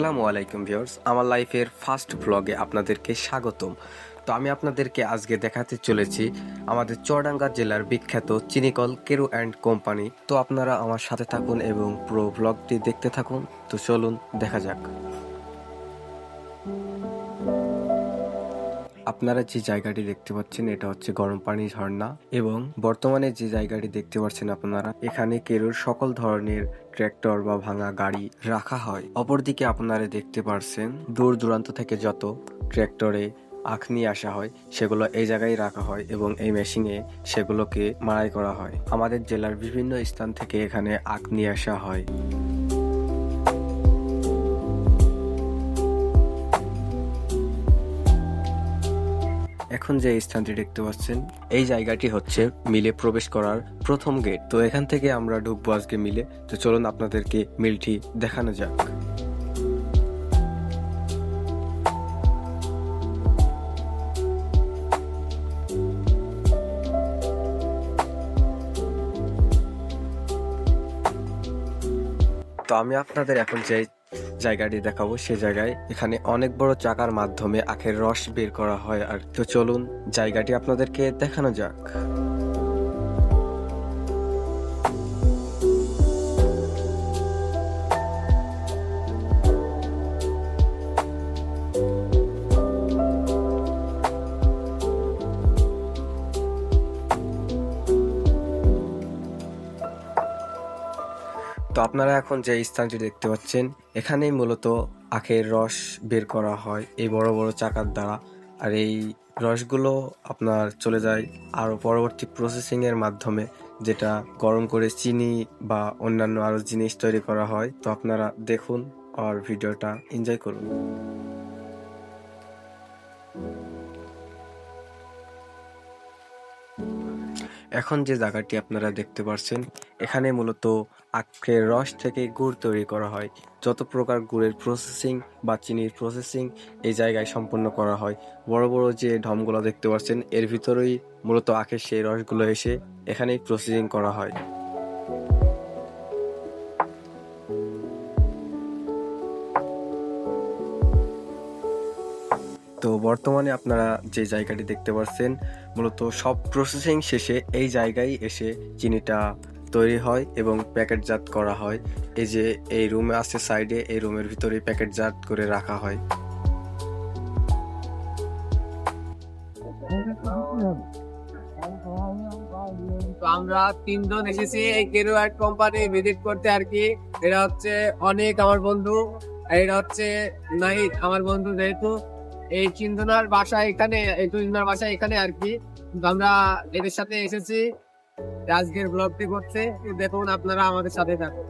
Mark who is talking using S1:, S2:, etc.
S1: আসসালামু আলাইকুম ভিউয়ার্স, আমার লাইফের ফার্স্ট ব্লগে আপনাদেরকে স্বাগতম। তো আমি আপনাদেরকে আজকে দেখাতে চলেছি আমাদের চুয়াডাঙ্গা জেলার বিখ্যাত চিনিকল কেরু অ্যান্ড কোম্পানি। তো আপনারা আমার সাথে থাকুন এবং পুরো ব্লগটি দেখতে থাকুন। তো চলুন দেখা যাক। আপনারা যে জায়গাটি দেখতে পাচ্ছেন এটা হচ্ছে গরম পানি ঝর্ণা, এবং বর্তমানে যে জায়গাটি দেখতে পাচ্ছেন আপনারা, এখানে কেরুর সকল ধরনের ট্র্যাক্টর বা ভাঙা গাড়ি রাখা হয়। অপরদিকে আপনারা দেখতে পারছেন দূর দূরান্ত থেকে যত ট্র্যাক্টরে আখ নিয়ে আসা হয় সেগুলো এই জায়গায় রাখা হয় এবং এই মেশিনে সেগুলোকে মাড়াই করা হয়। আমাদের জেলার বিভিন্ন স্থান থেকে এখানে আখ নিয়ে আসা হয়। এখন যে স্থানটি দেখতে পাচ্ছেন এই জায়গাটি হচ্ছে মিলে প্রবেশ করার প্রথম গেট। তো এখান থেকে আমরা ঢুকবো আজকে মিলে। তো চলুন আপনাদেরকে মিলটি দেখানো যাক। তো আমি আপনাদের এখন যে জায়গাটি দেখাবো সে জায়গায় এখানে অনেক বড় চাকার মাধ্যমে আখের রস বের করা হয়। আর তো চলুন জায়গাটি আপনাদেরকে দেখানো যাক। তো আপনারা এখন যে স্থানটি দেখতে পাচ্ছেন এখানেই মূলত আখের রস বের করা হয় এই বড় বড় চাকার দ্বারা। আর এই রসগুলো আপনার চলে যায় আরো পরবর্তী প্রসেসিং এর মাধ্যমে, যেটা গরম করে চিনি বা অন্যান্য আরো জিনিস তৈরি করা হয়। তো আপনারা দেখুন আর ভিডিওটা এনজয় করুন। এখন যে জায়গাটি আপনারা দেখতে পাচ্ছেন এখানে মূলত আখের রস থেকে গুড় তৈরি করা হয়। যত প্রকার গুড়ের প্রসেসিং বা চিনির প্রসেসিং এই জায়গায় সম্পন্ন করা হয়। বড় বড় যে ঢমগুলো দেখতে পাচ্ছেন এর ভিতরেই মূলত আখের সেই রসগুলো এসে এখানেই প্রসেসিং করা হয়। তো বর্তমানে আপনারা যে জায়গাটি দেখতে পাচ্ছেন মূলত সব প্রসেসিং শেষে এই জায়গায় এসে চিনিটা তৈরি হয় এবং প্যাকেটজাত করা হয়। এই যে এই রুমে আছে সাইডে, এই রুমের ভিতরে প্যাকেটজাত করে রাখা হয়।
S2: তো আমরা তিনজন এসেছি এই কেরু অ্যাড কোম্পানি ভিজিট করতে আর কি। এটা হচ্ছে অনেক আমার বন্ধু, এটা হচ্ছে নাহিদ আমার বন্ধু। যেহেতু এই তিনজনের বাসা এখানে, এই দুজনের বাসা এখানে আর কি। তো আমরা এদের সাথে এসেছি আজকের ব্লগটি করতে। দেখুন আপনারা আমাদের সাথে থাকুন।